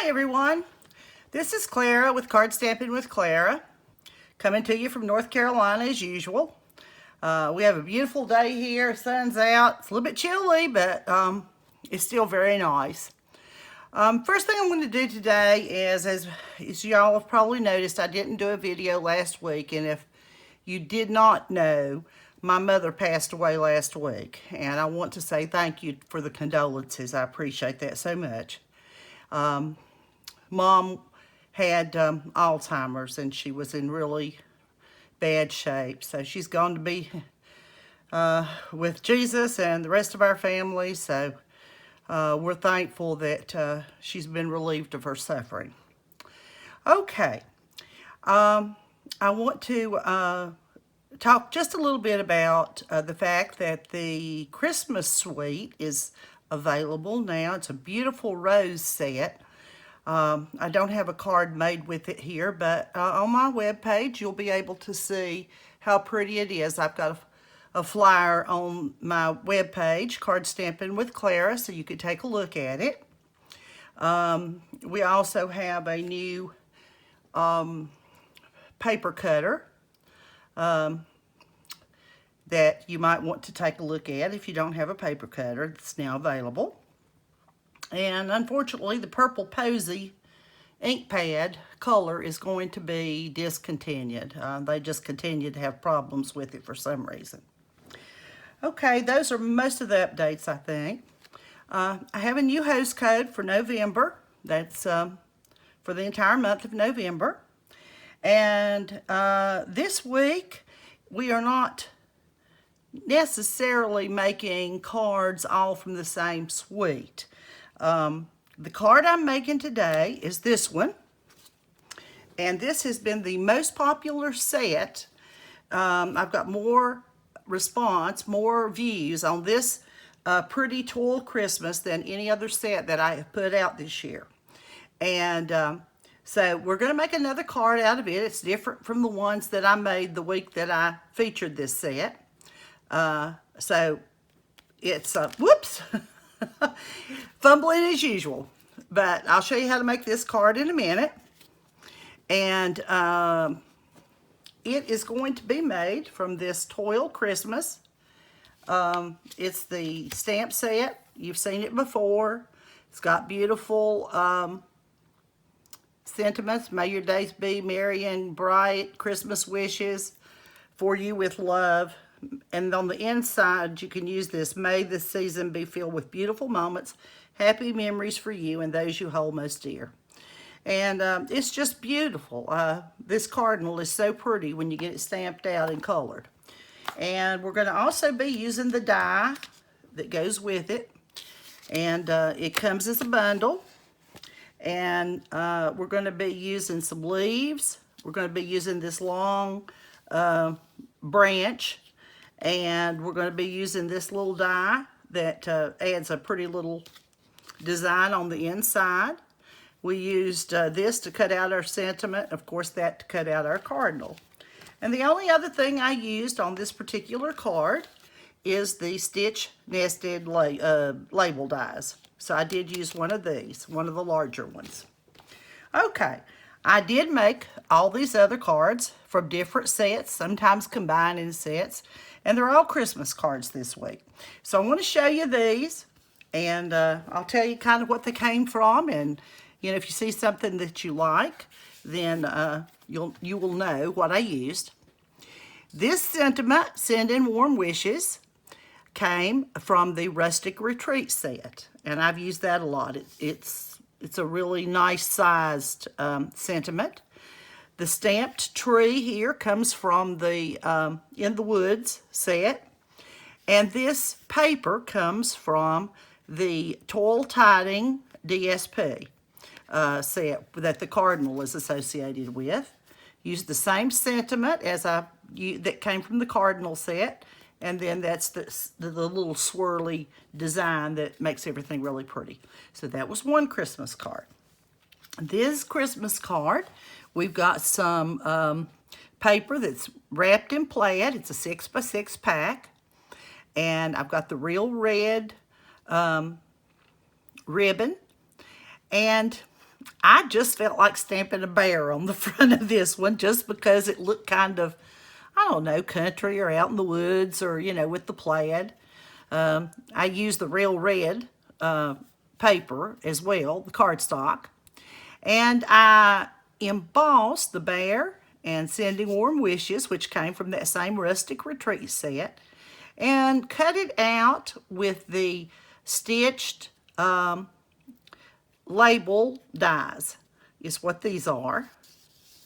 Hi everyone, this is Clara with Card Stamping with Clara, coming to you from North Carolina as usual. We have a beautiful day here, sun's out, it's a little bit chilly, but it's still very nice. First thing I'm going to do today is, as y'all have probably noticed, I didn't do a video last week, and if you did not know, my mother passed away last week, and I want to say thank you for the condolences. I appreciate that so much. Mom had Alzheimer's, and she was in really bad shape. So she's gone to be with Jesus and the rest of our family. So we're thankful that she's been relieved of her suffering. Okay. I want to talk just a little bit about the fact that the Christmas suite is available now. It's a beautiful rose set. I don't have a card made with it here, but on my webpage you'll be able to see how pretty it is. I've got a flyer on my webpage, Card Stampin' with Clara, so you could take a look at it. We also have a new paper cutter that you might want to take a look at if you don't have a paper cutter. It's now available. And unfortunately, the purple posy ink pad color is going to be discontinued. They just continue to have problems with it for some reason. Okay, those are most of the updates, I think. I have a new host code for November. That's for the entire month of November. And this week, we are not necessarily making cards all from the same suite. The card I'm making today is this one, and this has been the most popular set. I've got more response, more views on this pretty Toile Christmas than any other set that I have put out this year. And so we're going to make another card out of it. It's different from the ones that I made the week that I featured this set. So it's, whoops, fumbling as usual. But I'll show you how to make this card in a minute. And it is going to be made from this Toile Christmas. It's the stamp set. You've seen it before. It's got beautiful sentiments. May your days be merry and bright. Christmas wishes for you with love. And on the inside, you can use this. May this season be filled with beautiful moments, happy memories for you and those you hold most dear. And it's just beautiful. This cardinal is so pretty when you get it stamped out and colored. And we're going to also be using the die that goes with it. And it comes as a bundle. And we're going to be using some leaves. We're going to be using this long branch. And we're going to be using this little die that adds a pretty little design on the inside. We used this to cut out our sentiment, of course that to cut out our cardinal. And the only other thing I used on this particular card is the stitch nested label dies. So I did use one of these, one of the larger ones. Okay, I did make all these other cards from different sets, sometimes combined in sets. And they're all Christmas cards this week. So I want to show you these, and I'll tell you kind of what they came from. And you know, if you see something that you like, then you will know what I used. This sentiment, Send in Warm Wishes, came from the Rustic Retreat set, and I've used that a lot. It's a really nice sized sentiment. The stamped tree here comes from the In the Woods set. And this paper comes from the Toile Tiding DSP set that the cardinal is associated with. Use the same sentiment as that came from the cardinal set. And then that's the little swirly design that makes everything really pretty. So that was one Christmas card. This Christmas card, we've got some paper that's wrapped in plaid. It's a 6x6 pack. And I've got the real red ribbon. And I just felt like stamping a bear on the front of this one just because it looked kind of, I don't know, country or out in the woods or, you know, with the plaid. I used the real red paper as well, the cardstock. And I embossed the bear and Sending Warm Wishes, which came from that same Rustic Retreat set, and cut it out with the stitched label dies, is what these are.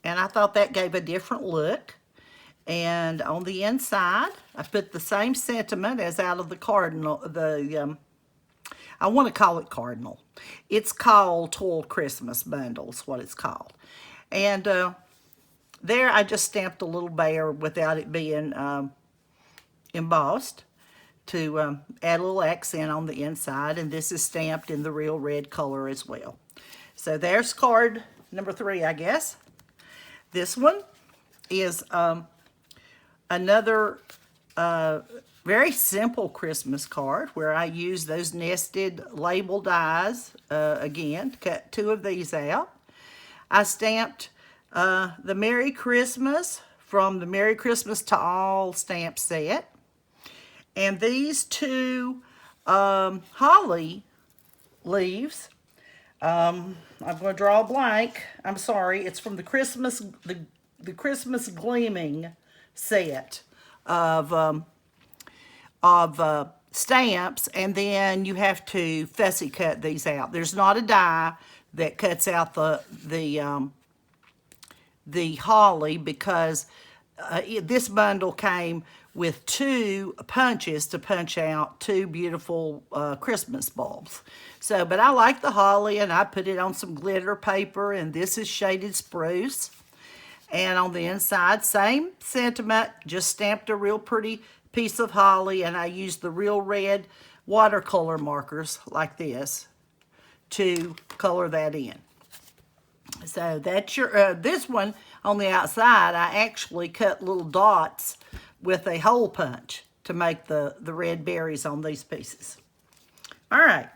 And I thought that gave a different look. And on the inside, I put the same sentiment as out of the cardinal, I want to call it cardinal. It's called Toile Christmas Bundles, what it's called. And there I just stamped a little bear without it being embossed to add a little accent on the inside. And this is stamped in the real red color as well. So there's card number 3, I guess. This one is another very simple Christmas card where I use those nested label dies again to cut 2 of these out. I stamped the Merry Christmas from the Merry Christmas to All stamp set. And these 2 holly leaves, I'm going to draw a blank. I'm sorry. It's from the Christmas Gleaming set of stamps, and then you have to fussy cut these out. There's not a die that cuts out the holly because this bundle came with 2 punches to punch out 2 beautiful Christmas bulbs. So, but I like the holly, and I put it on some glitter paper, and this is shaded spruce. And on the inside, same sentiment, just stamped a real pretty piece of holly, and I used the real red watercolor markers like this to color that in. So that's your, this one on the outside, I actually cut little dots with a hole punch to make the red berries on these pieces. All right.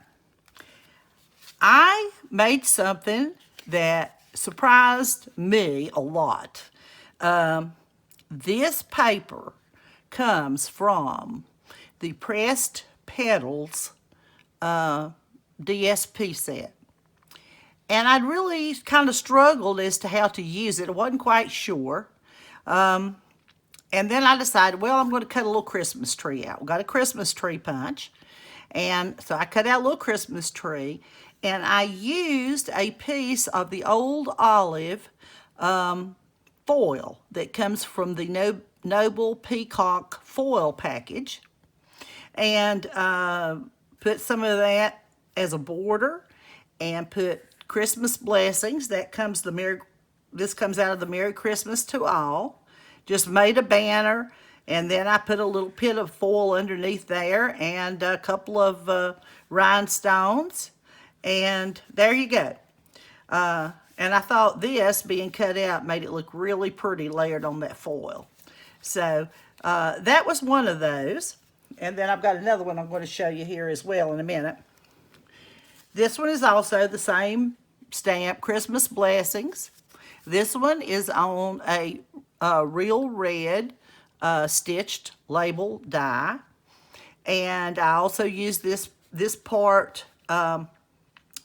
I made something that surprised me a lot. This paper comes from the Pressed Petals DSP set. And I'd really kind of struggled as to how to use it. I wasn't quite sure. And then I decided, well, I'm going to cut a little Christmas tree out. We got a Christmas tree punch. And so I cut out a little Christmas tree. And I used a piece of the old olive foil that comes from the Noble Peacock foil package. And put some of that as a border. And put Christmas blessings. That comes this comes out of the Merry Christmas to All. Just made a banner, and then I put a little bit of foil underneath there and a couple of rhinestones, and there you go. And I thought this being cut out made it look really pretty layered on that foil. So that was one of those. And then I've got another one I'm going to show you here as well in a minute. This one is also the same stamp, Christmas Blessings. This one is on a real red stitched label die. And I also used this part,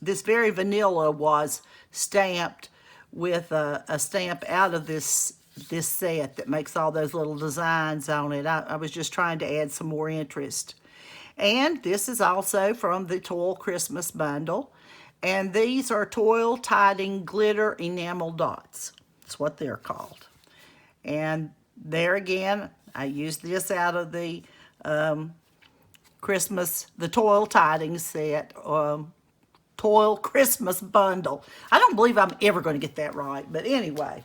this very vanilla was stamped with a stamp out of this set that makes all those little designs on it. I was just trying to add some more interest. And this is also from the Toile Christmas Bundle. And these are Toile Tiding Glitter Enamel Dots. That's what they're called. And there again, I used this out of the the Toile Tidings set, Toile Christmas Bundle. I don't believe I'm ever going to get that right, but anyway,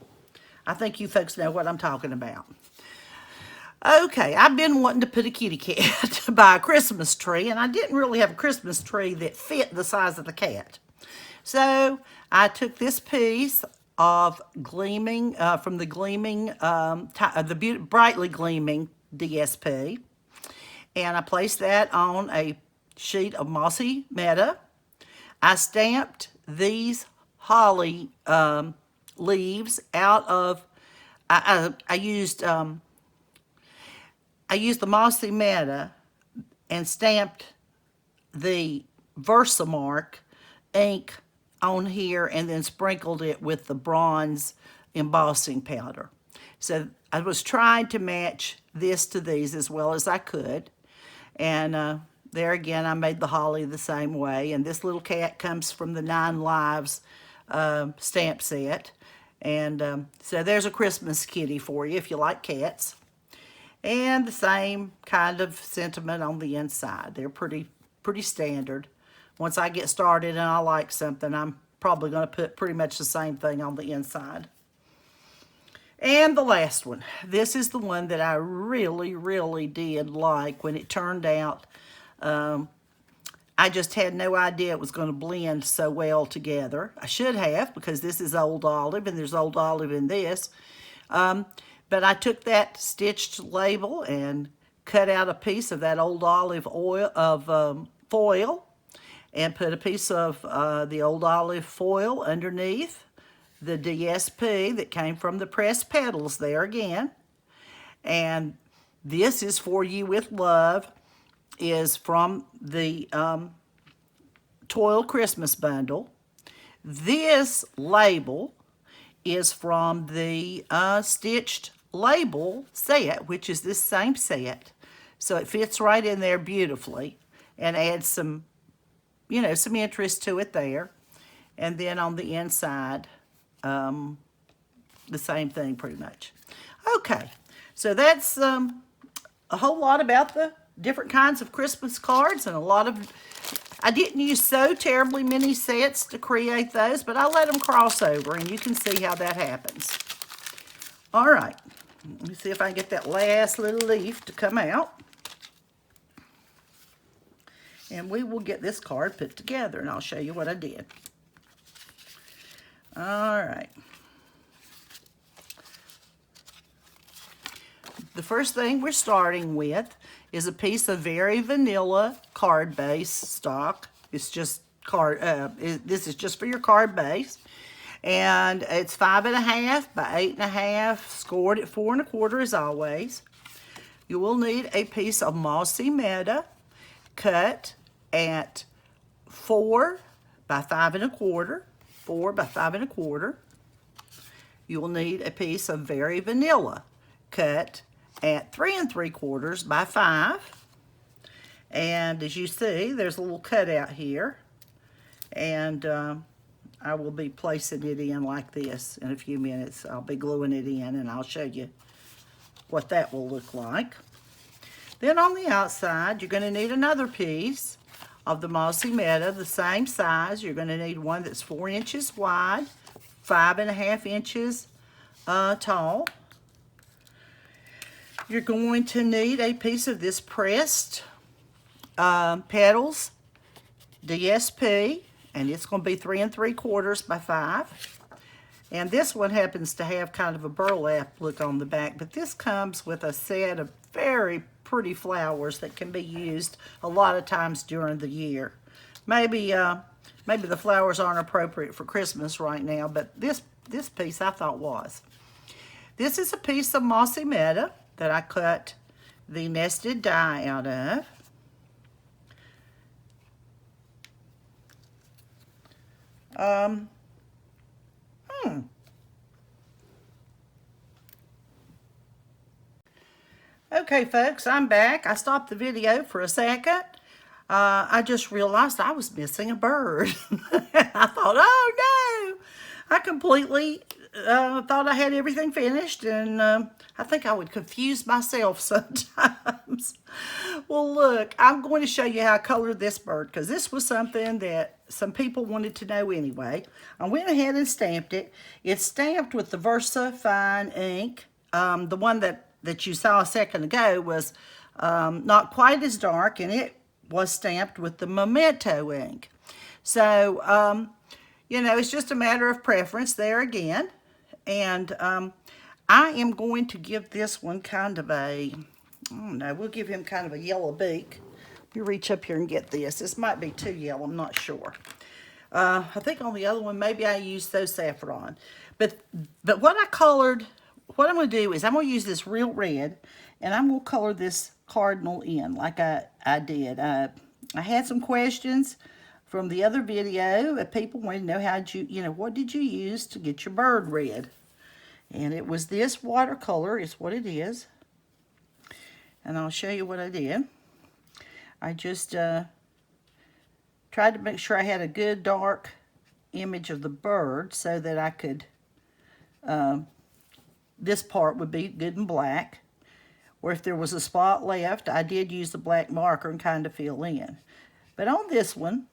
I think you folks know what I'm talking about. Okay, I've been wanting to put a kitty cat by a Christmas tree, and I didn't really have a Christmas tree that fit the size of the cat. So I took this piece of gleaming, from the gleaming, the brightly gleaming DSP, and I placed that on a sheet of mossy meadow. I stamped these holly leaves out of, I used the mossy meadow and stamped the Versamark ink on here and then sprinkled it with the bronze embossing powder. So I was trying to match this to these as well as I could. And there again, I made the holly the same way. And this little cat comes from the 9 Lives stamp set. And so there's a Christmas kitty for you if you like cats. And the same kind of sentiment on the inside. They're pretty standard. Once I get started and I like something, I'm probably going to put pretty much the same thing on the inside. And the last one. This is the one that I really did like when it turned out. I just had no idea it was going to blend so well together. I should have, because this is Old Olive and there's Old Olive in this. But I took that stitched label and cut out a piece of that Old Olive foil and put a piece of the Old Olive foil underneath the DSP that came from the pressed petals there again. And this is For You With Love, is from the Toile Christmas bundle. This label is from the stitched label set, which is this same set. So it fits right in there beautifully and adds some, some interest to it there. And then on the inside, the same thing pretty much. Okay, so that's a whole lot about the different kinds of Christmas cards, and a lot of, I didn't use so terribly many sets to create those, but I let them cross over, and you can see how that happens. All right, let me see if I can get that last little leaf to come out. And we will get this card put together, and I'll show you what I did. All right. The first thing we're starting with is a piece of very vanilla card base stock. It's just this is just for your card base. And it's 5.5 by 8.5, scored at 4 1/4 as always. You will need a piece of mossy meadow cut at 4 by 5 1/4, 4 by 5 1/4. You will need a piece of very vanilla cut at 3 3/4 by 5. And as you see, there's a little cutout here. And I will be placing it in like this in a few minutes. I'll be gluing it in, and I'll show you what that will look like. Then on the outside, you're going to need another piece of the mossy meadow, the same size. You're going to need one that's 4 inches wide, 5.5 inches tall. You're going to need a piece of this pressed petals DSP, and it's going to be 3 3/4 by 5. And this one happens to have kind of a burlap look on the back, but this comes with a set of very pretty flowers that can be used a lot of times during the year. Maybe the flowers aren't appropriate for Christmas right now, but this piece I thought was. This is a piece of mossy meadow that I cut the nested die out of. Okay, folks, I'm back. I stopped the video for a second. I just realized I was missing a bird. I thought, oh no! I completely thought I had everything finished, and I think I would confuse myself sometimes. Well, look, I'm going to show you how I colored this bird, because this was something that some people wanted to know anyway. I went ahead and stamped it. It's stamped with the Versa Fine ink. The one that you saw a second ago was not quite as dark, and it was stamped with the Memento ink. So, it's just a matter of preference there again. And I am going to give this one kind of a, I don't know, we'll give him kind of a yellow beak. You reach up here and get this. This might be too yellow, I'm not sure. I think on the other one, maybe I used those saffron. But what I colored, what I'm going to do is I'm going to use this real red, and I'm going to color this cardinal in like I did. I had some questions from the other video. People wanted to know what did you use to get your bird red? And it was this watercolor is what it is. And I'll show you what I did. I just tried to make sure I had a good dark image of the bird so that I could, this part would be good and black. Or if there was a spot left, I did use the black marker and kind of fill in. But on this one,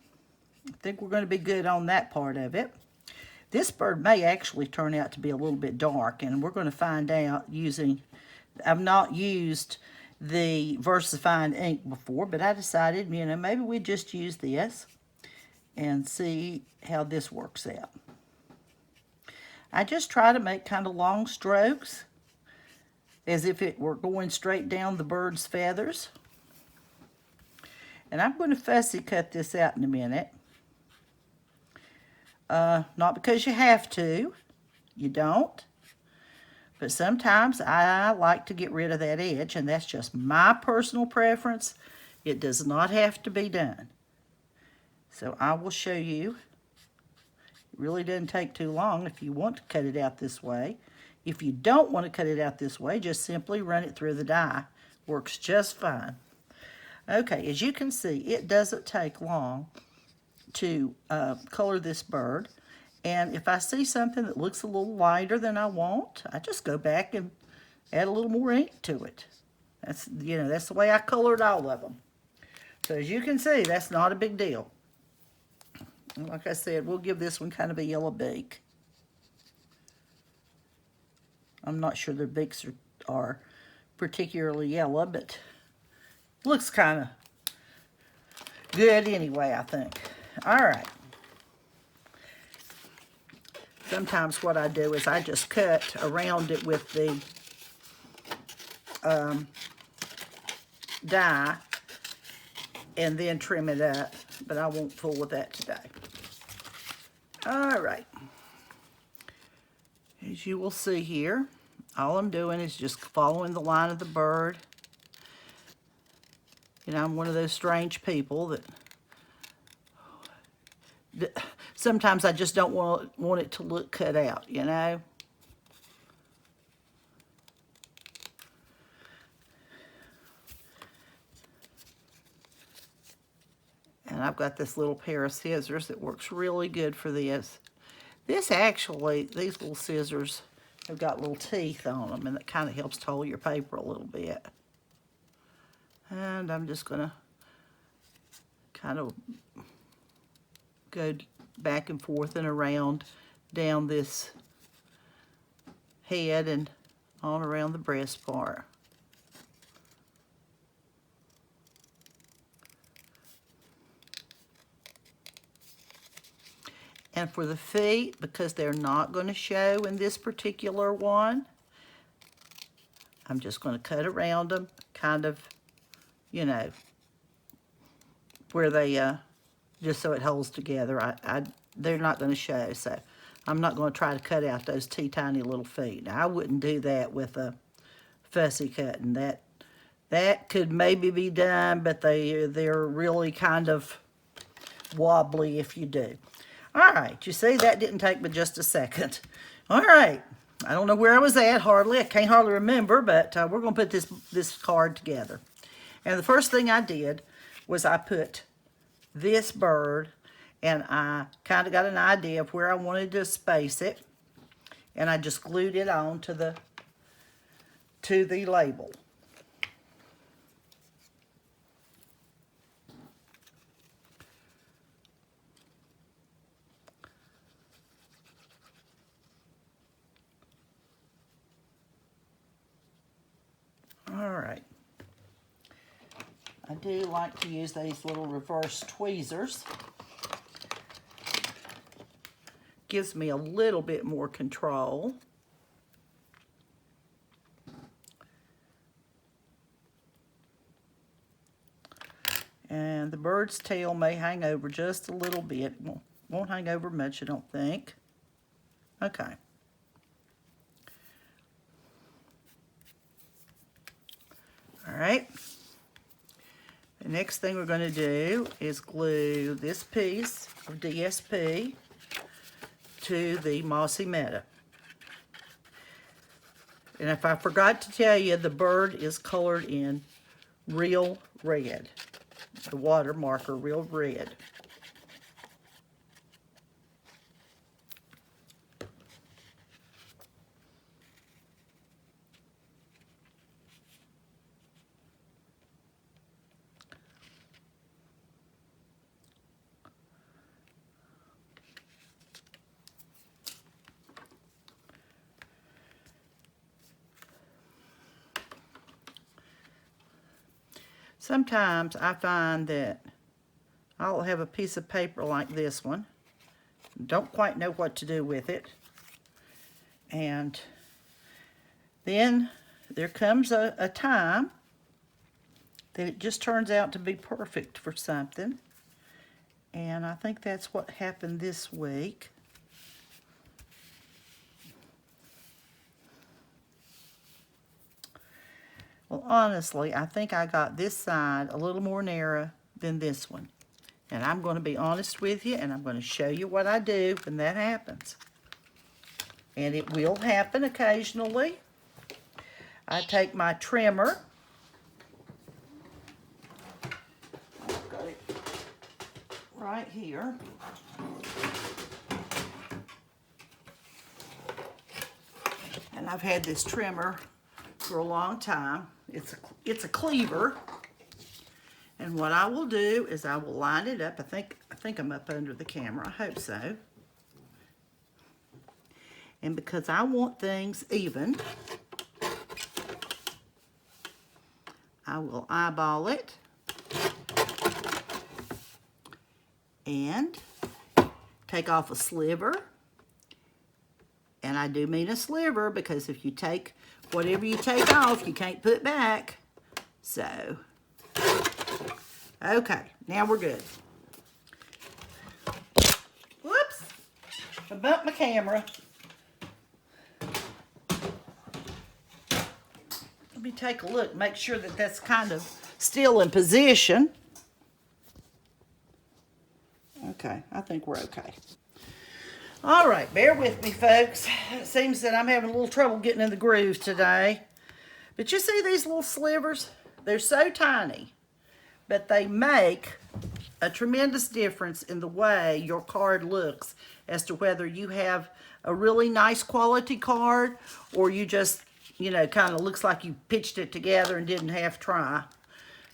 I think we're going to be good on that part of it. This bird may actually turn out to be a little bit dark, and we're going to find out using, I've not used the VersaFine ink before, but I decided, maybe we just use this and see how this works out. I just try to make kind of long strokes as if it were going straight down the bird's feathers. And I'm going to fussy cut this out in a minute. Not because you have to, you don't, but sometimes I like to get rid of that edge, and that's just my personal preference. It does not have to be done. So I will show you. It really doesn't take too long if you want to cut it out this way. If you don't want to cut it out this way, just simply run it through the die. Works just fine. Okay, as you can see, it doesn't take long to color this bird. And if I see something that looks a little lighter than I want, I just go back and add a little more ink to it. That's the way I colored all of them. So as you can see, that's not a big deal. And like I said, we'll give this one kind of a yellow beak. I'm not sure their beaks are particularly yellow, but looks kind of good anyway, I think. All right. Sometimes what I do is I just cut around it with the die and then trim it up, but I won't fool with that today. All right. As you will see here, all I'm doing is just following the line of the bird. I'm one of those strange people that sometimes I just don't want it to look cut out, And I've got this little pair of scissors that works really good for this. These little scissors have got little teeth on them, and that kind of helps to hold your paper a little bit. And I'm just going to kind of go back and forth and around down this head and on around the breast part. And for the feet, because they're not going to show in this particular one, I'm just going to cut around them, kind of, where they, just so it holds together. They're not going to show, so I'm not going to try to cut out those teeny little feet. Now, I wouldn't do that with a fussy cutting. That could maybe be done, but they're really kind of wobbly if you do. All right, you see, that didn't take but just a second. All right, I don't know where I was at, hardly. I can't hardly remember, but we're going to put this card together. And the first thing I did was I put this bird, and I kind of got an idea of where I wanted to space it, and I just glued it on to the label. All right. I do like to use these little reverse tweezers. Gives me a little bit more control. And the bird's tail may hang over just a little bit. It won't Won't hang over much, I don't think. Okay. All right. The next thing we're going to do is glue this piece of DSP to the Mossy Meadow. And if I forgot to tell you, the bird is colored in real red. The water marker, real red. Sometimes I find that I'll have a piece of paper like this one. Don't quite know what to do with it. And then there comes a time that it just turns out to be perfect for something. And I think that's what happened this week. Well, honestly, I think I got this side a little more narrow than this one. And I'm going to be honest with you, and I'm going to show you what I do when that happens. And it will happen occasionally. I take my trimmer. I've got it right here. And I've had this trimmer for a long time. It's a cleaver. And what I will do is I will line it up. I think I'm up under the camera. I hope so. And because I want things even, I will eyeball it and take off a sliver. And I do mean a sliver, because if you take whatever you take off, you can't put back. So, okay, now we're good. Whoops, I bumped my camera. Let me take a look, make sure that that's kind of still in position. Okay, I think we're okay. All right, bear with me, folks. It seems that I'm having a little trouble getting in the groove today. But you see these little slivers? They're so tiny, but they make a tremendous difference in the way your card looks as to whether you have a really nice quality card or you just, you know, kind of looks like you pitched it together and didn't half try.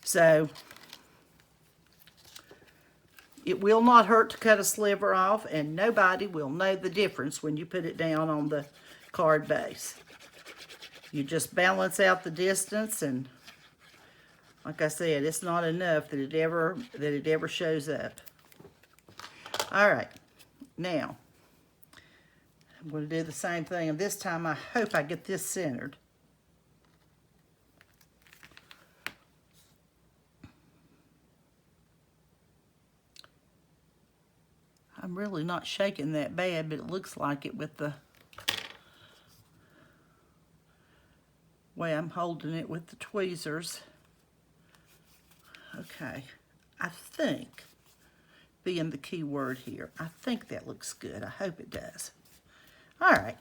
So it will not hurt to cut a sliver off, and nobody will know the difference when you put it down on the card base. You just balance out the distance, and like I said, it's not enough that it ever shows up. All right, now I'm going to do the same thing, and this time I hope I get this centered. I'm really not shaking that bad, but it looks like it with the way I'm holding it with the tweezers. Okay, I think, being the key word here, I think that looks good. I hope it does. All right.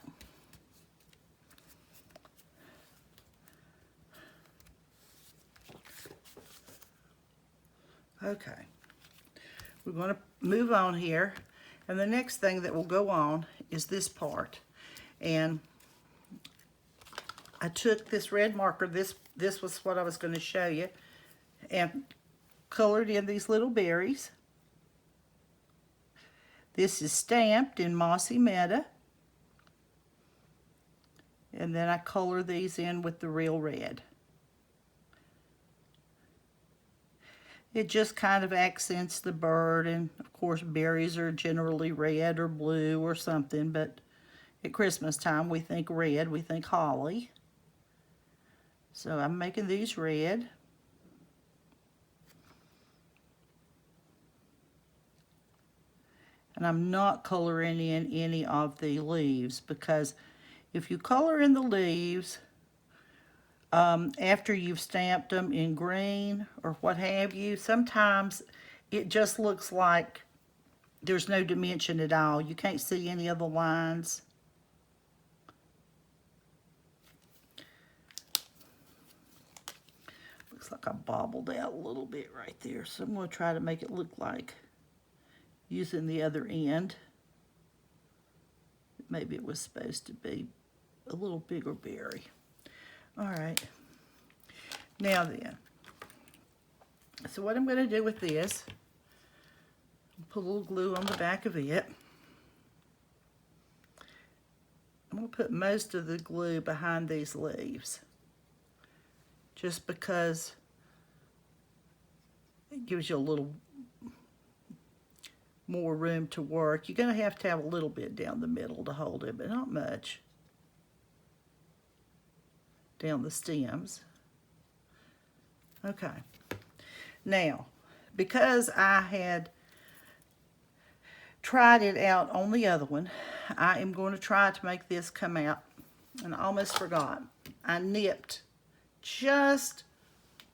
Okay. We're going to move on here. And the next thing that will go on is this part. And I took this red marker, this was what I was going to show you, and colored in these little berries. This is stamped in Mossy Meadow. And then I color these in with the real red. It just kind of accents the bird, and of course berries are generally red or blue or something, but at Christmas time we think red, we think holly. So I'm making these red. And I'm not coloring in any of the leaves, because if you color in the leaves after you've stamped them in green or what have you, sometimes it just looks like there's no dimension at all. You can't see any of the lines. Looks like I bobbled out a little bit right there, so I'm going to try to make it look like using the other end. Maybe it was supposed to be a little bigger berry. All right. Now then, so what I'm going to do with this, put a little glue on the back of it. I'm going to put most of the glue behind these leaves, just because it gives you a little more room to work. You're going to have a little bit down the middle to hold it, but not much down the stems. Okay. Now, because I had tried it out on the other one, I am going to try to make this come out. And I almost forgot. I nipped just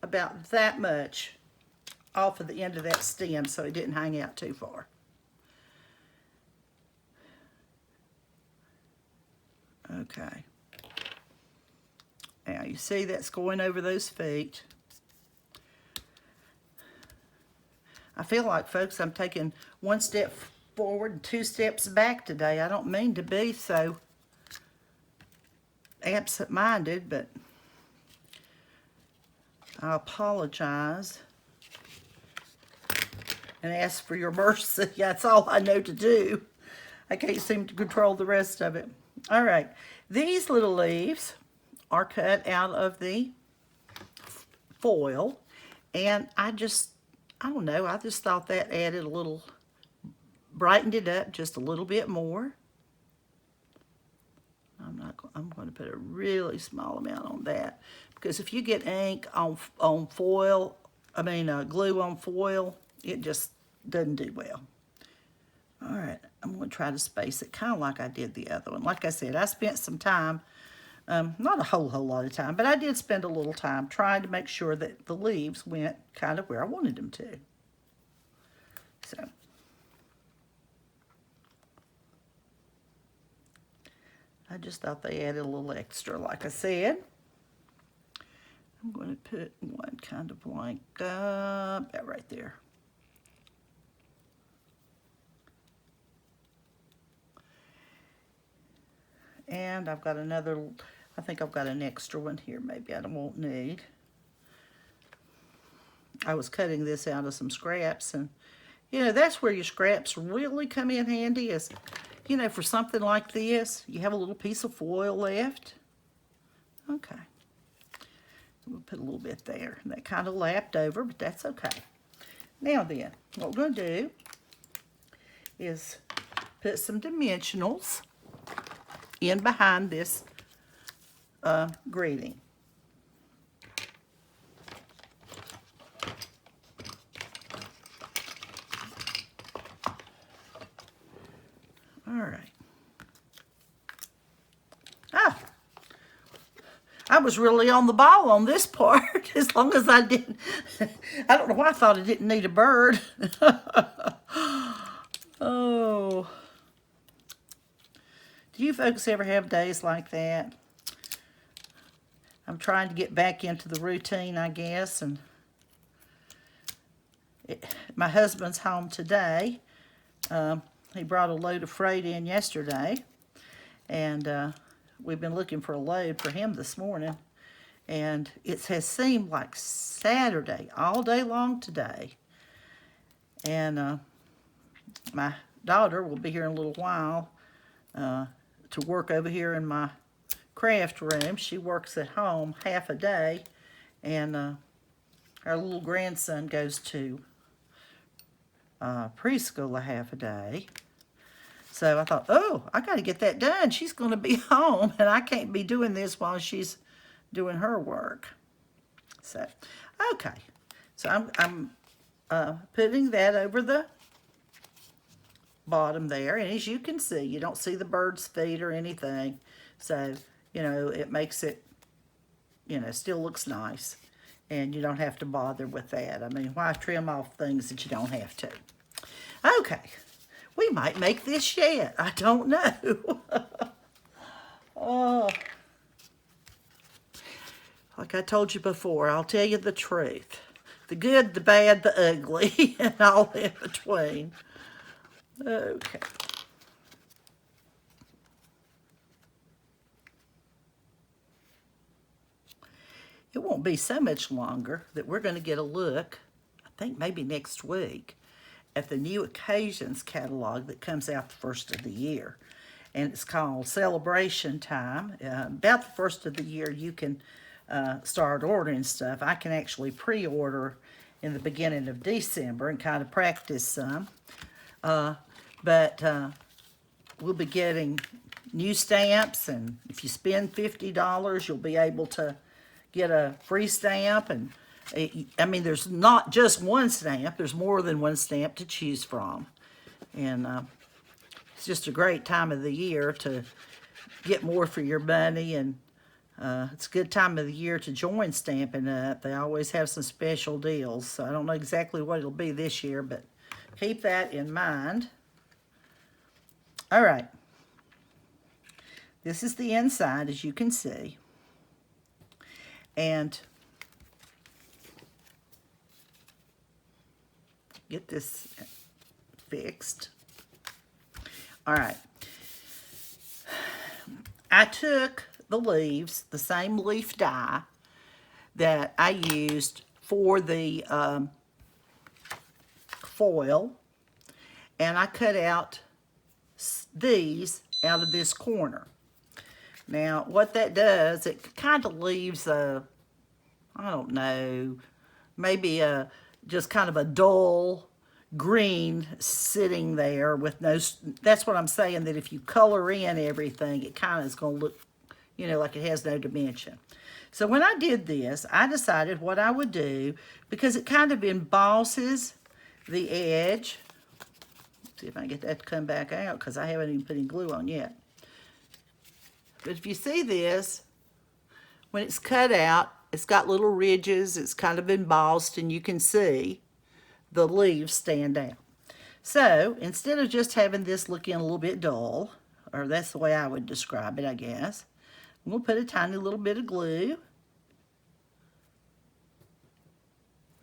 about that much off of the end of that stem so it didn't hang out too far. Okay. Now you see that's going over those feet. I feel like, folks, I'm taking one step forward and 2 steps back today. I don't mean to be so absent-minded, but I apologize and ask for your mercy. That's all I know to do. I can't seem to control the rest of it. All right, these little leaves are cut out of the foil, and I don't know, I just thought that added a little, brightened it up just a little bit more. I'm going to put a really small amount on that, because if you get ink on foil, glue on foil, it just doesn't do well. All right, I'm going to try to space it kind of like I did the other one. Like I said, I spent some time, not a whole lot of time, but I did spend a little time trying to make sure that the leaves went kind of where I wanted them to. So, I just thought they added a little extra, like I said. I'm going to put one kind of like about right there. And I've got another, I think I've got an extra one here, maybe I won't need. I was cutting this out of some scraps, and you know, that's where your scraps really come in handy, is, you know, for something like this, you have a little piece of foil left. Okay. We'll put a little bit there. And that kind of lapped over, but that's okay. Now then, what we're going to do is put some dimensionals in behind this greeting. All right. I was really on the ball on this part, as long as I didn't, I don't know why I thought I didn't need a bird. Oh. Do you folks ever have days like that? I'm trying to get back into the routine, I guess, and my husband's home today. He brought a load of freight in yesterday, and we've been looking for a load for him this morning, and it has seemed like Saturday all day long today. And my daughter will be here in a little while to work over here in my craft room. She works at home half a day, and our little grandson goes to preschool a half a day. So I thought, oh, I got to get that done. She's going to be home, and I can't be doing this while she's doing her work. So, okay. So I'm putting that over the bottom there. And as you can see, you don't see the bird's feet or anything. So, you know, it makes it, you know, still looks nice. And you don't have to bother with that. I mean, why trim off things that you don't have to? Okay, we might make this yet. I don't know. Oh, like I told you before, I'll tell you the truth. The good, the bad, the ugly, and all in between. Okay. It won't be so much longer that we're going to get a look, I think maybe next week, at the new occasions catalog that comes out the first of the year. And it's called Celebration Time. About the first of the year, you can start ordering stuff. I can actually pre-order in the beginning of December and kind of practice some. But we'll be getting new stamps, and if you spend $50, you'll be able to get a free stamp. And I mean, there's not just one stamp, there's more than one stamp to choose from. And it's just a great time of the year to get more for your money, and it's a good time of the year to join Stampin' Up. They always have some special deals, so I don't know exactly what it'll be this year, but keep that in mind. All right, this is the inside, as you can see, and get this fixed. All right, I took the leaves, the same leaf die that I used for the foil, and I cut out these out of this corner. Now, what that does, it kind of leaves a, I don't know, maybe a just kind of a dull green sitting there with no, that's what I'm saying, that if you color in everything, it kind of is going to look, you know, like it has no dimension. So when I did this, I decided what I would do, because it kind of embosses the edge. Let's see if I can get that to come back out, because I haven't even put any glue on yet. But if you see this, when it's cut out, it's got little ridges, it's kind of embossed, and you can see the leaves stand out. So instead of just having this looking a little bit dull, or that's the way I would describe it, I guess, I'm going to put a tiny little bit of glue.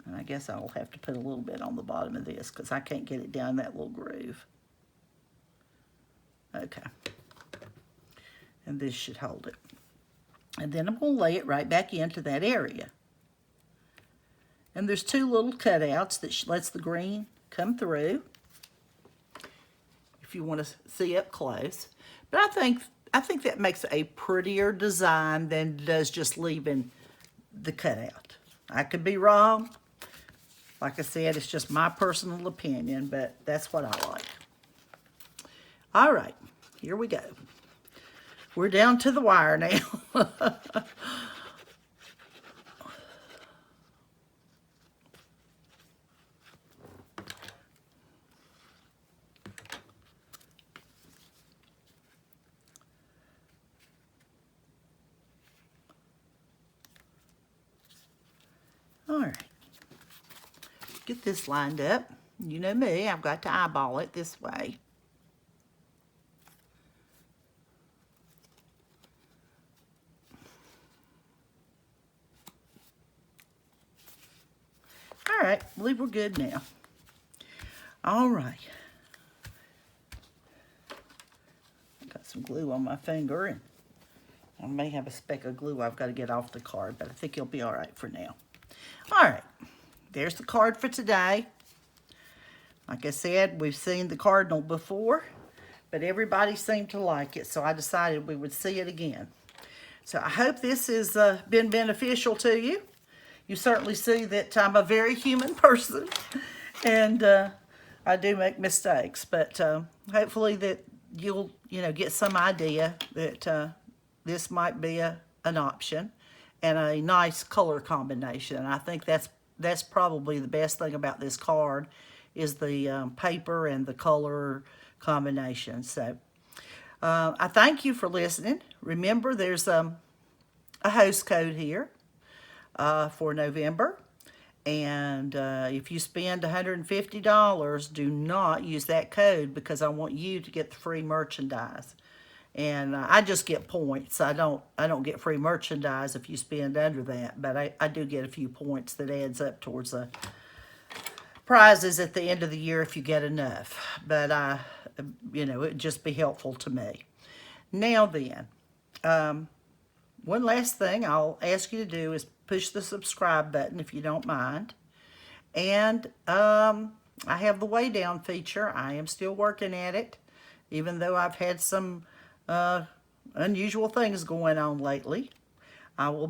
And I guess I'll have to put a little bit on the bottom of this because I can't get it down that little groove. Okay. And this should hold it. And then I'm going to lay it right back into that area. And there's two little cutouts that lets the green come through, if you want to see up close. But I think that makes a prettier design than it does just leaving the cutout. I could be wrong. Like I said, it's just my personal opinion, but that's what I like. All right, here we go. We're down to the wire now. All right, get this lined up. You know me, I've got to eyeball it this way. All right, I believe we're good now. All right. Got some glue on my finger, and I may have a speck of glue I've got to get off the card, but I think it'll be all right for now. All right, there's the card for today. Like I said, we've seen the cardinal before, but everybody seemed to like it, so I decided we would see it again. So I hope this has been beneficial to you. You certainly see that I'm a very human person, and I do make mistakes, but hopefully that you'll get some idea that this might be an option and a nice color combination. And I think that's probably the best thing about this card, is the paper and the color combination. So I thank you for listening. Remember, there's a host code here for November. And if you spend $150, do not use that code because I want you to get the free merchandise. And I just get points. I don't get free merchandise if you spend under that, but I do get a few points that adds up towards the prizes at the end of the year if you get enough. But it'd just be helpful to me. Now then, one last thing I'll ask you to do is push the subscribe button if you don't mind. And I have the way down feature. I am still working at it, even though I've had some unusual things going on lately. I'll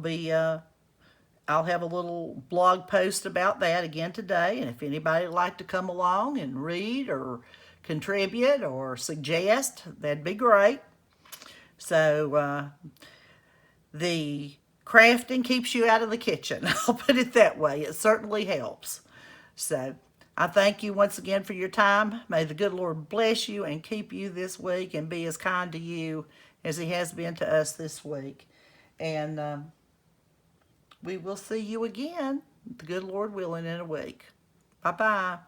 have a little blog post about that again today, and if anybody would like to come along and read or contribute or suggest, that'd be great. So the crafting keeps you out of the kitchen. I'll put it that way. It certainly helps. So I thank you once again for your time. May the good Lord bless you and keep you this week and be as kind to you as he has been to us this week. And we will see you again, the good Lord willing, in a week. Bye-bye.